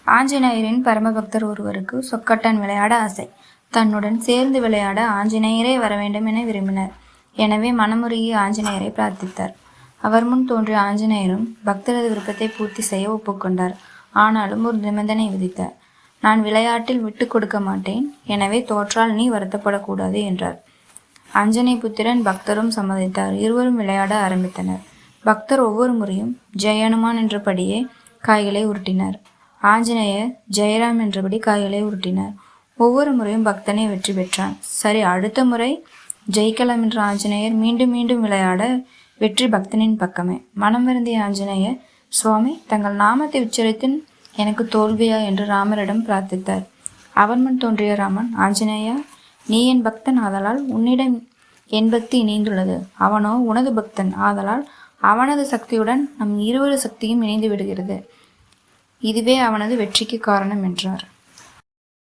ஆஞ்சநேயரின் பரமபக்தர் ஒருவருக்கு சொக்கட்டான் விளையாட ஆசை. தன்னுடன் சேர்ந்து விளையாட ஆஞ்சநேயரே வர வேண்டும் என விரும்பினார். எனவே மனமுருகி ஆஞ்சநேயரை பிரார்த்தித்தார். அவர் முன் தோன்றிய ஆஞ்சநேயரும் பக்தரது விருப்பத்தை பூர்த்தி செய்ய ஒப்புக்கொண்டார். ஆனாலும் ஒரு நிபந்தனை விதித்தார். நான் விளையாட்டில் விட்டு கொடுக்க மாட்டேன், எனவே தோற்றால் நீ வருத்தப்படக்கூடாது என்றார். அஞ்சனை புத்திரன் பக்தரும் சம்மதித்தார். இருவரும் விளையாட ஆரம்பித்தனர். பக்தர் ஒவ்வொரு முறையும் ஜெயனுமான் என்றபடியே காய்களை உருட்டினார். ஆஞ்சநேயர் ஜெயராம் என்றபடி காய்களை உருட்டினார். ஒவ்வொரு முறையும் பக்தனை வெற்றி பெற்றான். சரி, அடுத்த முறை ஜெயிக்கலாம் என்ற ஆஞ்சநேயர் மீண்டும் மீண்டும் விளையாட வெற்றி பக்தனின் பக்கமே. மனம் வருந்திய ஆஞ்சநேயர், சுவாமி, தங்கள் நாமத்தை உச்சரித்து எனக்கு தோல்வியா என்று ராமரிடம் பிரார்த்தித்தார். அவன் முன் தோன்றிய ராமன், ஆஞ்சநேயா, நீ என் பக்தன் ஆதலால் உன்னிடம் என் பக்தி இணைந்துள்ளது. அவனோ உனது பக்தன் ஆதலால் அவனது சக்தியுடன் நம் இருவரு சக்தியும் இணைந்து விடுகிறது. இதுவே அவனது வெற்றிக்கு காரணம் என்றார்.